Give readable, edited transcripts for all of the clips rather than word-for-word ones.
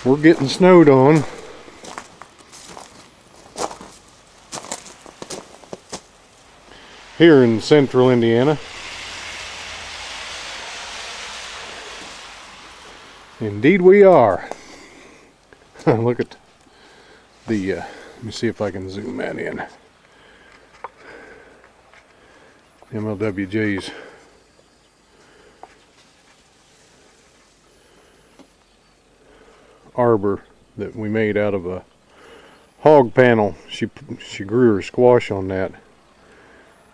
We're getting snowed on. Here in central Indiana. Indeed we are. Look at the, let me see if I can zoom that in. MLWJ's arbor that we made out of a hog panel. She grew her squash on that.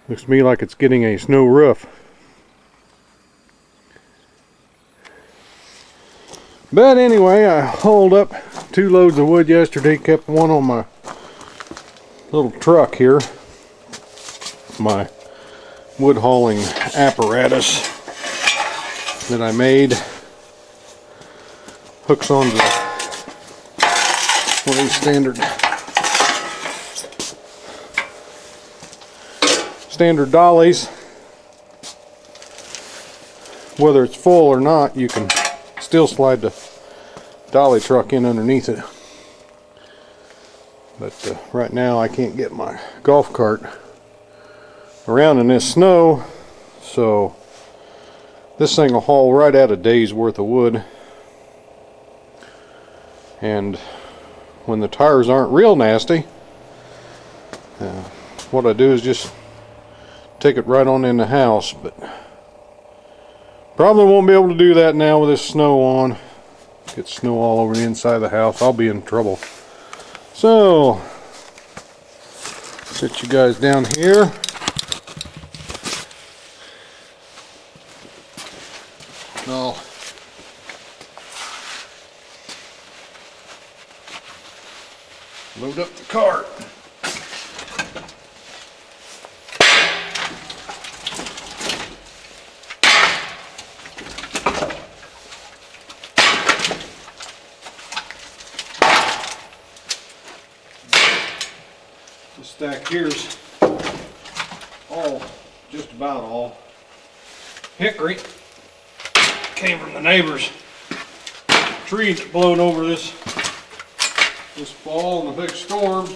Looks to me like it's getting a snow roof. But anyway, I hauled up 2 loads of wood yesterday, kept one on my little truck here. My wood hauling apparatus that I made. Hooks onto one of these standard dollies. Whether it's full or not, you can still slide the dolly truck in underneath it. But right now I can't get my golf cart around in this snow, so this thing will haul right out a day's worth of wood. And when the tires aren't real nasty, what I do is just take it right on in the house. But probably won't be able to do that now with this snow on. Get snow all over the inside of the house, I'll be in trouble. So sit you guys down here. I'll load up the cart. The stack here's just about all hickory. Came from the neighbor's tree that blowed over this fall in a big storm.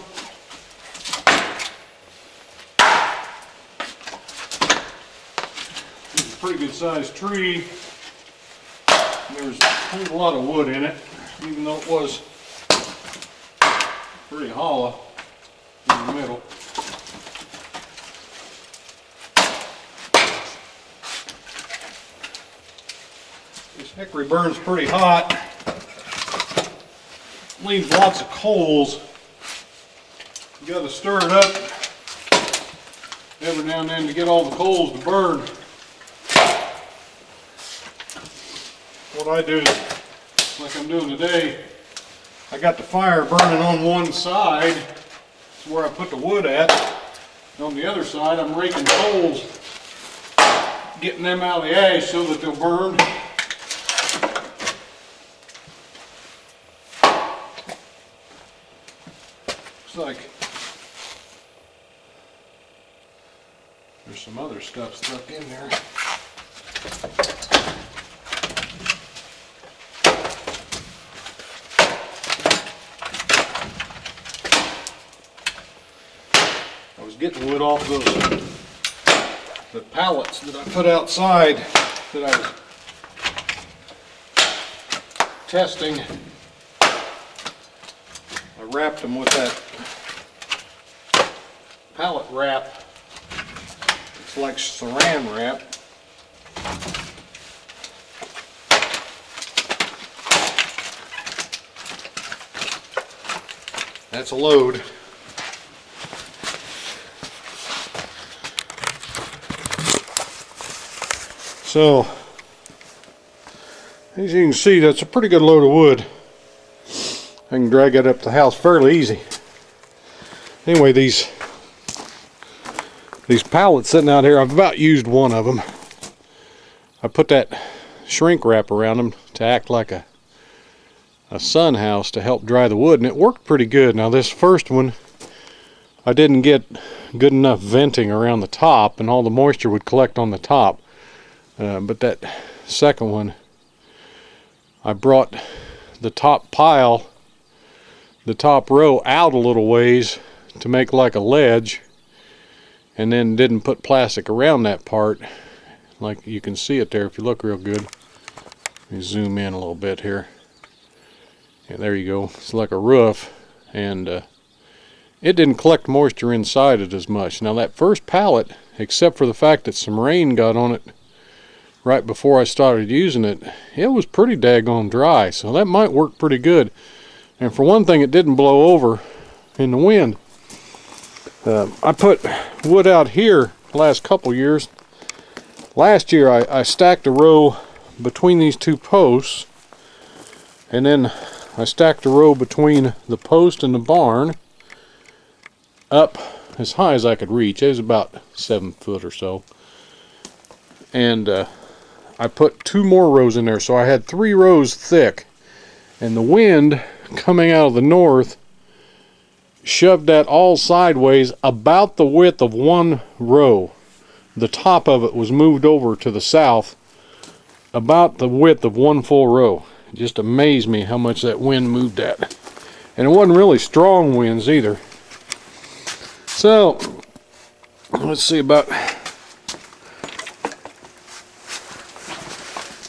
It's a pretty good sized tree. There's a lot of wood in it, even though it was pretty hollow in the middle. This hickory burns pretty hot. Leaves lots of coals. You got to stir it up every now and then to get all the coals to burn. What I do is, like I'm doing today, I got the fire burning on one side. That's where I put the wood at. And on the other side, I'm raking coals, getting them out of the ash so that they'll burn. Like there's some other stuff stuck in there. I was getting wood off the pallets that I put outside that I was testing. I wrapped them with that pallet wrap. It's like saran wrap. That's a load. So, as you can see, that's a pretty good load of wood. I can drag it up the house fairly easy. Anyway, these pallets sitting out here, I've about used one of them. I put that shrink wrap around them to act like a sun house to help dry the wood, and it worked pretty good. Now this first one, I didn't get good enough venting around the top, and all the moisture would collect on the top. But that second one, I brought the top pile, the top row out a little ways to make like a ledge, and then didn't put plastic around that part. Like you can see it there if you look real good. Let me zoom in a little bit here. Yeah, there you go. It's like a roof, and it didn't collect moisture inside it as much. Now that first pallet, except for the fact that some rain got on it right before I started using it, it was pretty daggone dry, so that might work pretty good. And for one thing, it didn't blow over in the wind. I put wood out here the last couple years. Last year I stacked a row between these two posts, and then I stacked a row between the post and the barn up as high as I could reach. It was about 7 foot or so. And I put 2 more rows in there, so I had 3 rows thick. And the wind coming out of the north shoved that all sideways about the width of 1 row. The top of it was moved over to the south about the width of 1 full row. It just amazed me how much that wind moved that. And it wasn't really strong winds either. So let's see about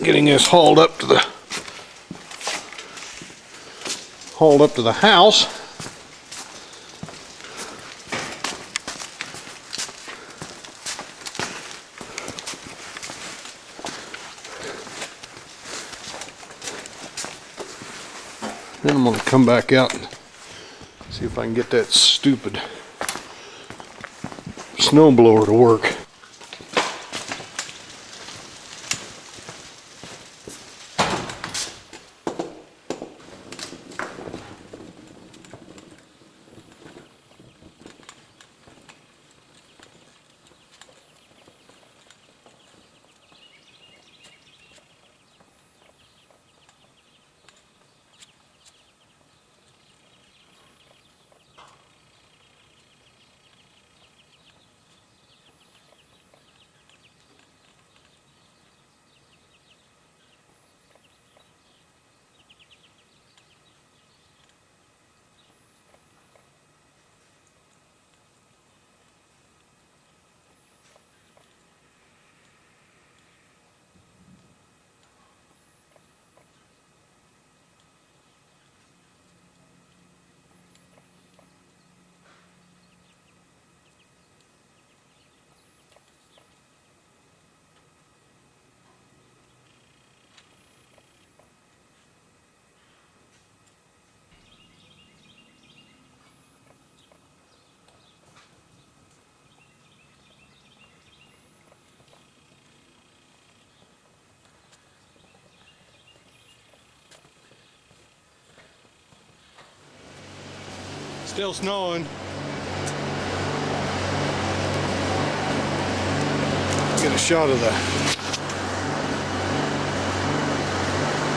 getting this hauled up to the house. Then I'm going to come back out and see if I can get that stupid snowblower to work. Still snowing. Get a shot of the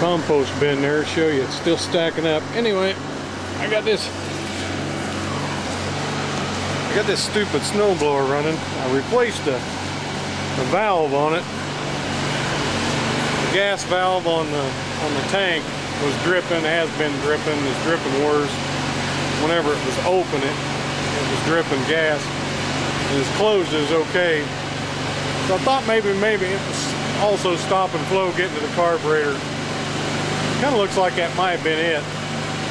compost bin there, show you it's still stacking up. Anyway, I got this stupid snowblower running. I replaced a valve on it. The gas valve on the tank was dripping, has been dripping, is dripping worse. Whenever it was open, it was dripping gas. And it's closed, it was okay. So I thought maybe it was also stop and flow getting to the carburetor. Kind of looks like that might have been it.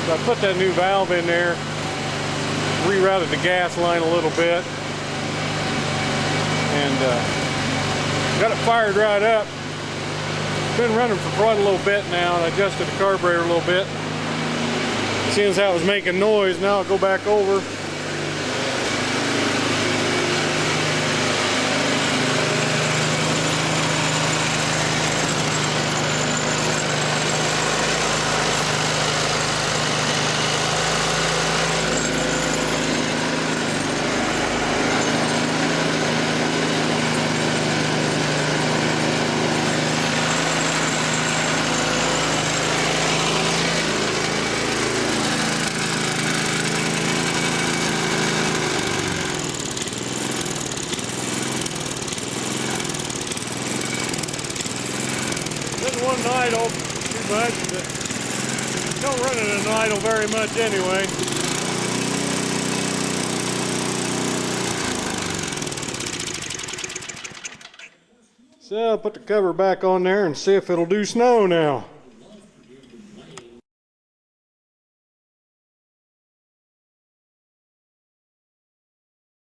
So I put that new valve in there, rerouted the gas line a little bit, and got it fired right up. Been running for quite a little bit now, and I adjusted the carburetor a little bit. Seeing as how it was making noise, now I'll go back over. One night, too much, but Don't run it in idle very much anyway. So I'll put the cover back on there and see if it'll do snow now.